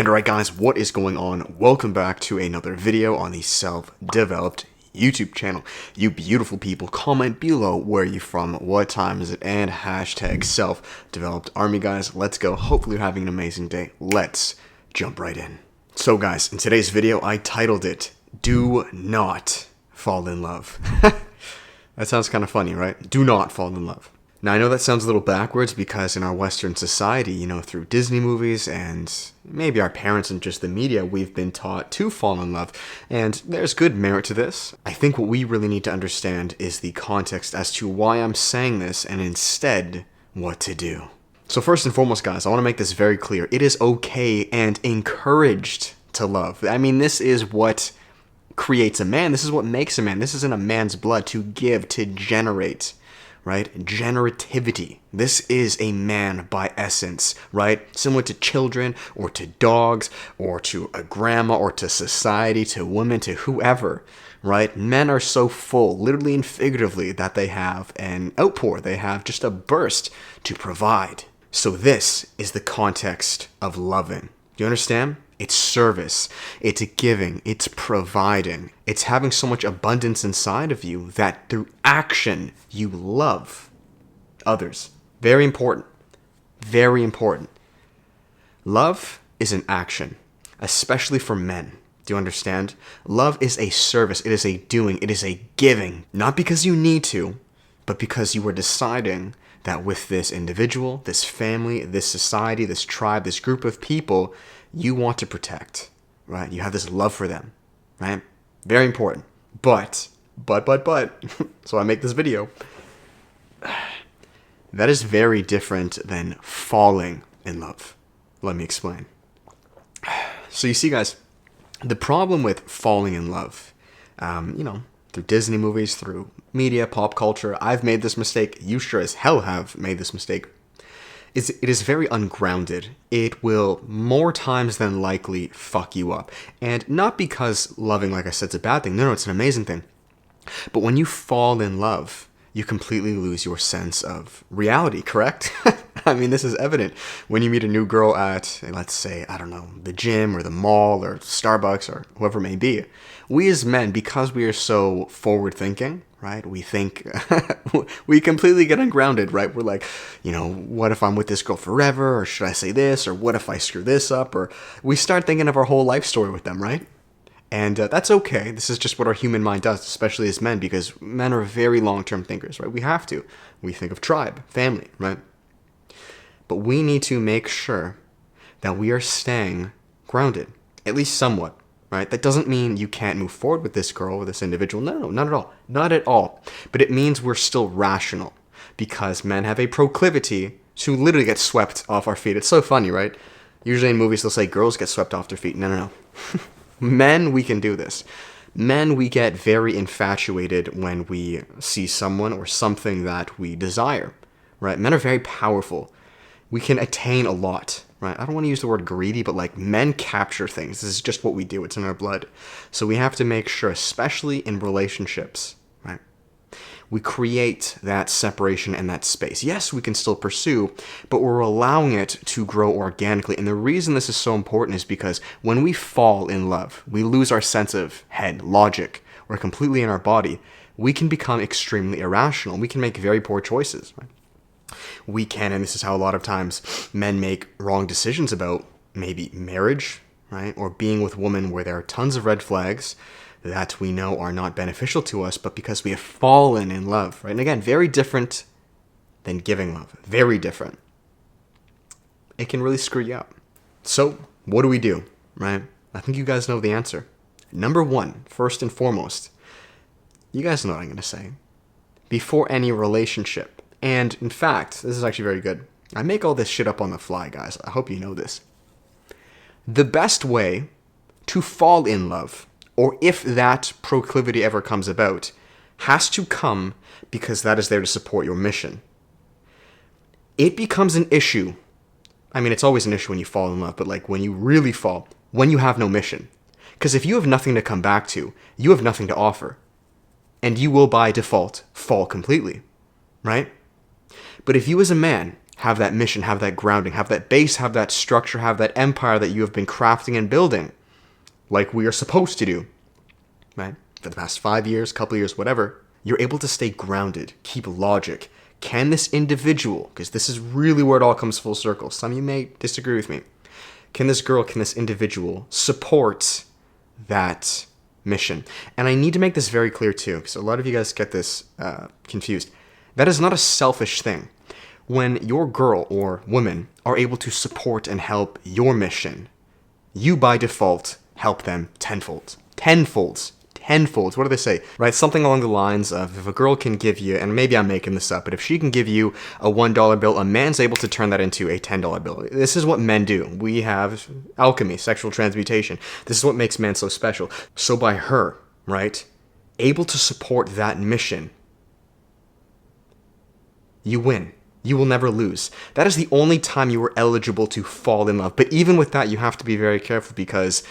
And alright guys, what is going on? Welcome back to another video on the Self-Developed YouTube channel. You beautiful people, comment below where you're from, what time is it, and hashtag Self-Developed Army guys. Let's go. Hopefully you're having an amazing day. Let's jump right in. So guys, in today's video, I titled it, Do Not Fall in Love. That sounds kind of funny, right? Do not fall in love. Now, I know that sounds a little backwards because in our Western society, you know, through Disney movies and maybe our parents and just the media, we've been taught to fall in love. And there's good merit to this. I think what we really need to understand is the context as to why I'm saying this and instead what to do. So first and foremost, guys, I want to make this very clear. It is okay and encouraged to love. I mean, this is what creates a man. This is what makes a man. This is in a man's blood to give, to generate. Right? Generativity. This is a man by essence, right? Similar to children or to dogs or to a grandma or to society, to women, to whoever, right? Men are so full, literally and figuratively, that they have an outpour. They have just a burst to provide. So this is the context of loving. Do you understand? It's service, it's giving, it's providing. It's having so much abundance inside of you that through action, you love others. Very important. Very important. Love is an action, especially for men. Do you understand? Love is a service. It is a doing. It is a giving. Not because you need to, but because you are deciding that with this individual, this family, this society, this tribe, this group of people, you want to protect, right? You have this love for them, right? Very important. But, so I make this video. That is very different than falling in love. Let me explain. So you see, guys, the problem with falling in love, you know, through Disney movies, through media, pop culture, I've made this mistake. You sure as hell have made this mistake. It is very ungrounded. It will more times than likely fuck you up. And not because loving, like I said, is a bad thing. No, it's an amazing thing. But when you fall in love, you completely lose your sense of reality, correct? I mean, this is evident when you meet a new girl at, let's say, I don't know, the gym or the mall or Starbucks or whoever it may be. We as men, because we are so forward-thinking, right? We think, we completely get ungrounded, right? We're like, you know, what if I'm with this girl forever? Or should I say this? Or what if I screw this up? Or we start thinking of our whole life story with them, right? And that's okay. This is just what our human mind does, especially as men, because men are very long-term thinkers, right? We have to. We think of tribe, family, right? But we need to make sure that we are staying grounded, at least somewhat, right? That doesn't mean you can't move forward with this girl or this individual. No, not at all. Not at all. But it means we're still rational, because men have a proclivity to literally get swept off our feet. It's so funny, right? Usually in movies they'll say girls get swept off their feet. No. Men, we can do this. Men, we get very infatuated when we see someone or something that we desire, right? Men are very powerful. We can attain a lot, right? I don't want to use the word greedy, but like men capture things. This is just what we do. It's in our blood. So we have to make sure, especially in relationships, right? We create that separation and that space. Yes, we can still pursue, but we're allowing it to grow organically. And the reason this is so important is because when we fall in love, we lose our sense of head, logic. We're completely in our body. We can become extremely irrational. We can make very poor choices, right? We can, and this is how a lot of times men make wrong decisions about maybe marriage, right? Or being with women where there are tons of red flags that we know are not beneficial to us, but because we have fallen in love, right? And again, very different than giving love. Very different. It can really screw you up. So, what do we do, right? I think you guys know the answer. Number one, first and foremost, you guys know what I'm going to say. Before any relationship, and in fact, this is actually very good. I make all this shit up on the fly, guys. I hope you know this. The best way to fall in love, or if that proclivity ever comes about, has to come because that is there to support your mission. It becomes an issue. I mean, it's always an issue when you fall in love, but like when you really fall, when you have no mission. Because if you have nothing to come back to, you have nothing to offer. And you will by default fall completely, right? But if you as a man have that mission, have that grounding, have that base, have that structure, have that empire that you have been crafting and building, like we are supposed to do, right? For the past 5 years, couple years, whatever, you're able to stay grounded, keep logic. Can this individual, because this is really where it all comes full circle, some of you may disagree with me, can this girl, can this individual support that mission? And I need to make this very clear too, because a lot of you guys get this confused. That is not a selfish thing. When your girl or woman are able to support and help your mission, you by default help them tenfold. Tenfolds. What do they say? Right? Something along the lines of, if a girl can give you, and maybe I'm making this up, but if she can give you a $1 bill, a man's able to turn that into a $10 bill. This is what men do. We have alchemy, sexual transmutation. This is what makes men so special. So by her, right, able to support that mission, you win. You will never lose. That is the only time you are eligible to fall in love. But even with that, you have to be very careful, because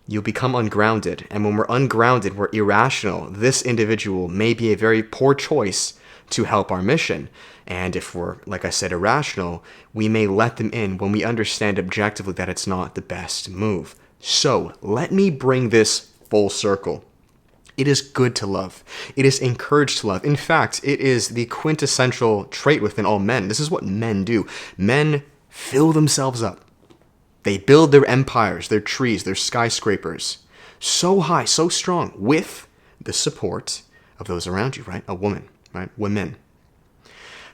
you'll become ungrounded. And when we're ungrounded, we're irrational. This individual may be a very poor choice to help our mission. And if we're, like I said, irrational, we may let them in when we understand objectively that it's not the best move. So let me bring this full circle. It is good to love. It is encouraged to love. In fact, it is the quintessential trait within all men. This is what men do. Men fill themselves up. They build their empires, their trees, their skyscrapers so high, so strong, with the support of those around you, right? A woman, right? Women.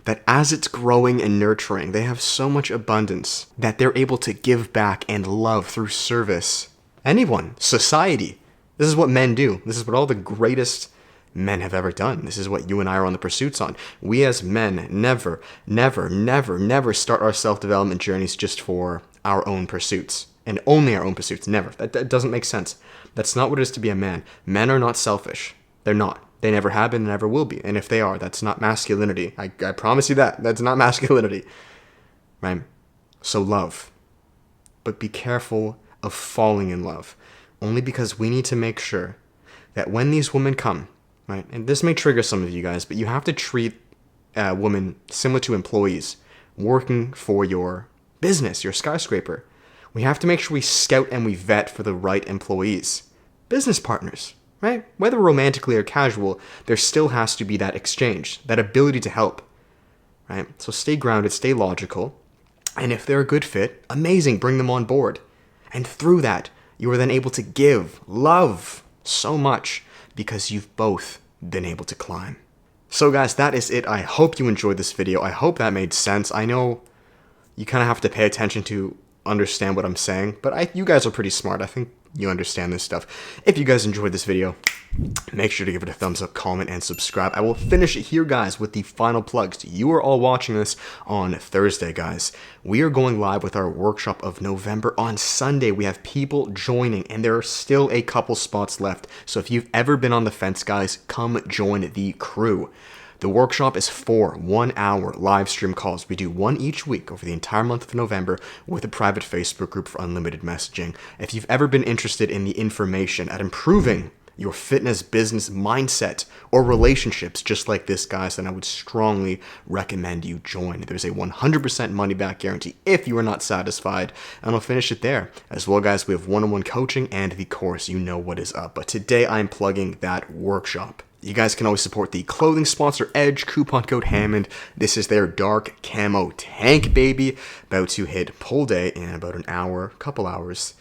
That as it's growing and nurturing, they have so much abundance that they're able to give back and love through service. Anyone, society. This is what men do. This is what all the greatest men have ever done. This is what you and I are on the pursuits on. We as men never start our self-development journeys just for our own pursuits, and only our own pursuits. Never. That doesn't make sense. That's not what it is to be a man. Men are not selfish. They're not. They never have been and never will be. And if they are, that's not masculinity. I promise you that. That's not masculinity. Right? So love. But be careful of falling in love. Only because we need to make sure that when these women come, right, and this may trigger some of you guys, but you have to treat women similar to employees working for your business, your skyscraper. We have to make sure we scout and we vet for the right employees. Business partners, right? Whether romantically or casual, there still has to be that exchange, that ability to help, right? So stay grounded, stay logical, and if they're a good fit, amazing, bring them on board. And through that, you are then able to give, love so much, because you've both been able to climb. So guys, that is it. I hope you enjoyed this video. I hope that made sense. I know you kind of have to pay attention to understand what I'm saying, but you guys are pretty smart. I think you understand this stuff. If you guys enjoyed this video, make sure to give it a thumbs up, comment, and subscribe. I will finish it here, guys, with the final plugs. You are all watching this on Thursday, guys. We are going live with our workshop of November on Sunday. We have people joining, and there are still a couple spots left. So if you've ever been on the fence, guys, come join the crew. The workshop is 4 1-hour live stream calls. We do one each week over the entire month of November with a private Facebook group for unlimited messaging. If you've ever been interested in the information at improving your fitness, business, mindset, or relationships just like this, guys, then I would strongly recommend you join. There's a 100% money back guarantee if you are not satisfied, and I'll finish it there. As well, guys, we have one-on-one coaching and the course. You know what is up. But today I'm plugging that workshop. You guys can always support the clothing sponsor Edge, coupon code Hammond. This is their dark camo tank, baby. About to hit pull day in about an hour, couple hours.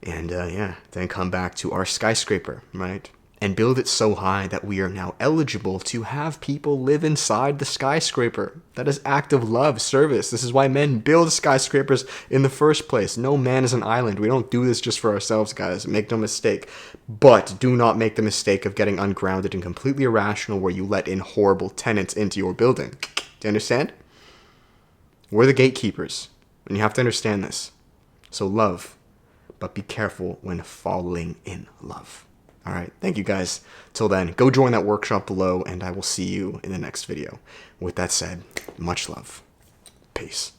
And yeah, then come back to our skyscraper, right? And build it so high that we are now eligible to have people live inside the skyscraper. That is act of love, service. This is why men build skyscrapers in the first place. No man is an island. We don't do this just for ourselves, guys. Make no mistake. But do not make the mistake of getting ungrounded and completely irrational where you let in horrible tenants into your building. Do you understand? We're the gatekeepers, and you have to understand this. So love, but be careful when falling in love. All right, thank you guys. Till then, go join that workshop below, and I will see you in the next video. With that said, much love. Peace.